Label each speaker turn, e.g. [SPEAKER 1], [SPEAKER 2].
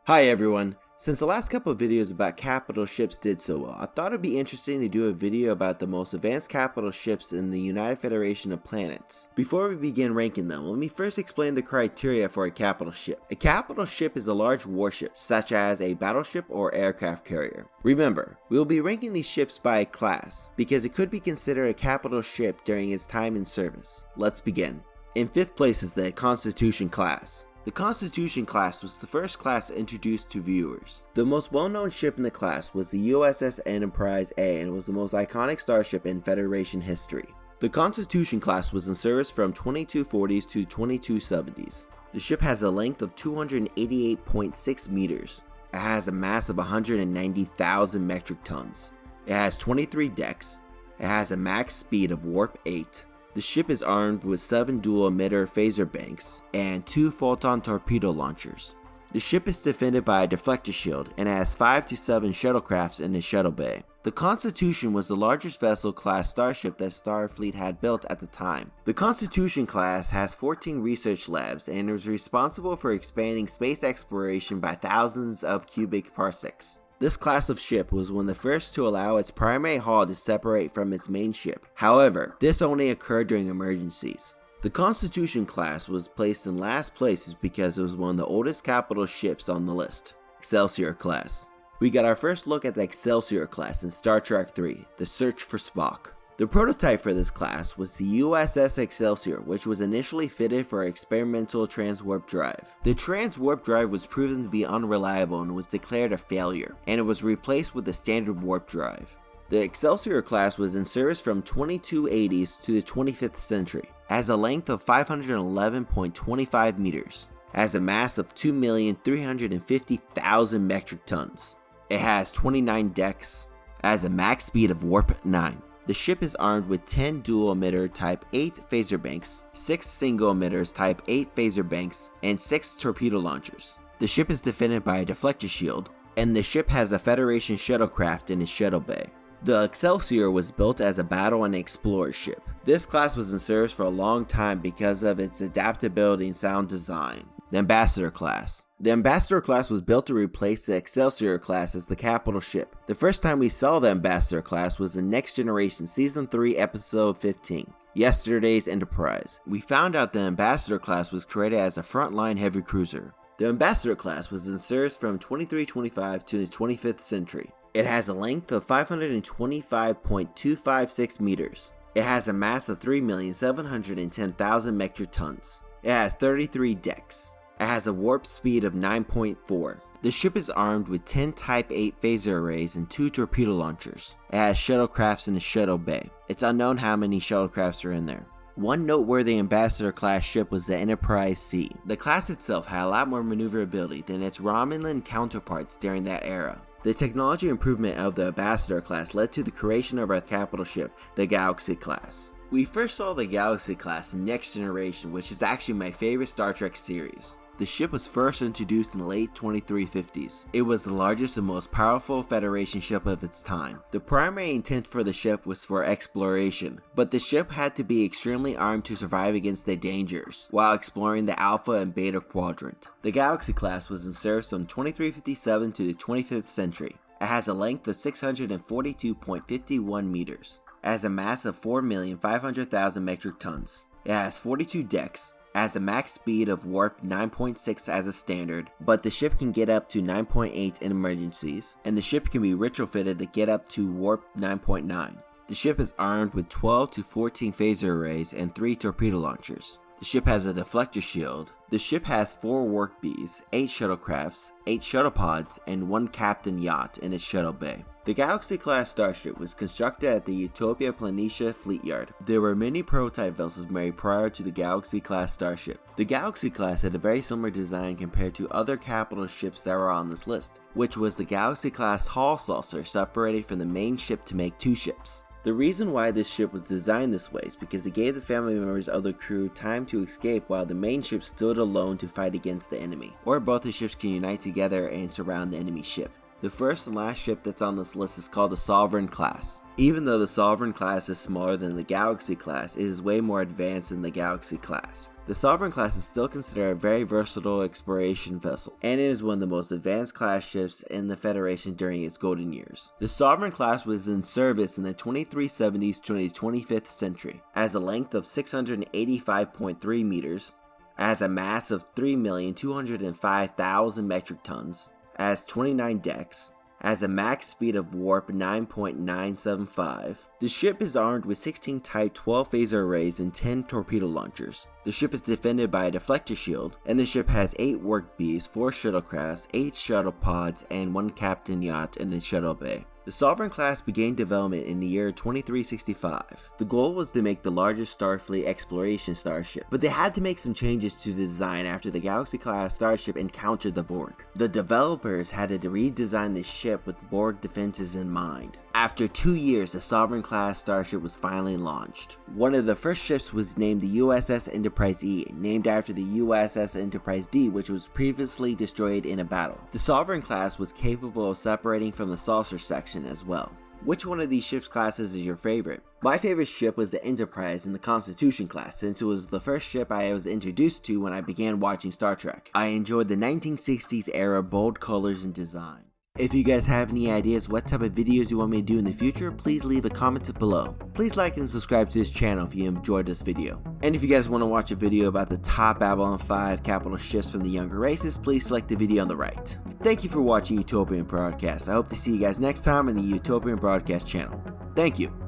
[SPEAKER 1] Hi everyone. Since the last couple of videos about capital ships did so well, I thought it'd be interesting to do a video about the most advanced capital ships in the United Federation of Planets. Before we begin ranking them, let me first explain the criteria for a capital ship. A capital ship is a large warship, such as a battleship or aircraft carrier. Remember, we will be ranking these ships by class, because it could be considered a capital ship during its time in service. Let's begin. In 5th place is the Constitution class. The Constitution class was the first class introduced to viewers. The most well-known ship in the class was the USS Enterprise A and was the most iconic starship in Federation history. The Constitution class was in service from 2240s to 2270s. The ship has a length of 288.6 meters. It has a mass of 190,000 metric tons. It has 23 decks. It has a max speed of warp 8. The ship is armed with 7 dual emitter phaser banks and 2 photon torpedo launchers. The ship is defended by a deflector shield and has 5 to 7 shuttlecrafts in its shuttle bay. The Constitution was the largest vessel class starship that Starfleet had built at the time. The Constitution class has 14 research labs and is responsible for expanding space exploration by thousands of cubic parsecs. This class of ship was one of the first to allow its primary hull to separate from its main ship. However, this only occurred during emergencies. The Constitution class was placed in last place because it was one of the oldest capital ships on the list. Excelsior class. We got our first look at the Excelsior class in Star Trek III, The Search for Spock. The prototype for this class was the USS Excelsior, which was initially fitted for experimental transwarp drive. The transwarp drive was proven to be unreliable and was declared a failure, and it was replaced with the standard warp drive. The Excelsior class was in service from 2280s to the 25th century, has a length of 511.25 meters, has a mass of 2,350,000 metric tons. It has 29 decks, has a max speed of warp 9. The ship is armed with 10 dual emitter Type 8 phaser banks, 6 single emitters Type 8 phaser banks, and 6 torpedo launchers. The ship is defended by a deflector shield, and the ship has a Federation shuttlecraft in its shuttle bay. The Excelsior was built as a battle and explorer ship. This class was in service for a long time because of its adaptability and sound design. The Ambassador class. The Ambassador class was built to replace the Excelsior class as the capital ship. The first time we saw the Ambassador class was in Next Generation Season 3 Episode 15, Yesterday's Enterprise. We found out the Ambassador class was created as a frontline heavy cruiser. The Ambassador class was in service from 2325 to the 25th century. It has a length of 525.256 meters. It has a mass of 3,710,000 metric tons. It has 33 decks. It has a warp speed of 9.4. The ship is armed with 10 Type 8 phaser arrays and 2 torpedo launchers. It has shuttlecrafts in the shuttle bay. It's unknown how many shuttlecrafts are in there. One noteworthy Ambassador class ship was the Enterprise C. The class itself had a lot more maneuverability than its Romulan counterparts during that era. The technology improvement of the Ambassador class led to the creation of our capital ship, the Galaxy class. We first saw the Galaxy class in Next Generation, which is actually my favorite Star Trek series. The ship was first introduced in the late 2350s. It was the largest and most powerful Federation ship of its time. The primary intent for the ship was for exploration, but the ship had to be extremely armed to survive against the dangers while exploring the Alpha and Beta quadrant. The Galaxy class was in service from 2357 to the 25th century. It has a length of 642.51 meters. It has a mass of 4,500,000 metric tons. It has 42 decks. It has a max speed of warp 9.6 as a standard, but the ship can get up to 9.8 in emergencies, and the ship can be retrofitted to get up to warp 9.9. The ship is armed with 12 to 14 phaser arrays and 3 torpedo launchers. The ship has a deflector shield. The ship has 4 work bees, 8 shuttlecrafts, 8 shuttle pods, and 1 captain yacht in its shuttle bay. The Galaxy-class starship was constructed at the Utopia Planitia Fleet Yard. There were many prototype vessels made prior to the Galaxy-class starship. The Galaxy-class had a very similar design compared to other capital ships that were on this list, which was the Galaxy-class hull saucer separated from the main ship to make 2 ships. The reason why this ship was designed this way is because it gave the family members of the crew time to escape while the main ship stood alone to fight against the enemy, or both the ships can unite together and surround the enemy ship. The first and last ship that's on this list is called the Sovereign class. Even though the Sovereign class is smaller than the Galaxy class, it is way more advanced than the Galaxy class. The Sovereign class is still considered a very versatile exploration vessel, and it is one of the most advanced class ships in the Federation during its golden years. The Sovereign class was in service in the 2370s to the 25th century, has a length of 685.3 meters, has a mass of 3,205,000 metric tons, has 29 decks, has a max speed of warp 9.975. The ship is armed with 16 Type 12 phaser arrays and 10 torpedo launchers. The ship is defended by a deflector shield, and the ship has 8 work bees, 4 shuttlecrafts, 8 shuttle pods, and 1 captain yacht in the shuttle bay. The Sovereign class began development in the year 2365. The goal was to make the largest Starfleet exploration starship, but they had to make some changes to the design after the Galaxy class starship encountered the Borg. The developers had to redesign the ship with Borg defenses in mind. After 2 years, the Sovereign class starship was finally launched. One of the first ships was named the USS Enterprise E, named after the USS Enterprise D, which was previously destroyed in a battle. The Sovereign class was capable of separating from the saucer section as well. Which one of these ships classes is your favorite? My favorite ship was the Enterprise in the Constitution class, since it was the first ship I was introduced to when I began watching Star Trek. I enjoyed the 1960s era bold colors and design. If you guys have any ideas what type of videos you want me to do in the future, please leave a comment below. Please like and subscribe to this channel if you enjoyed this video. And if you guys want to watch a video about the top Babylon 5 capital ships from the younger races, please select the video on the right. Thank you for watching Utopian Broadcast. I hope to see you guys next time on the Utopian Broadcast channel. Thank you.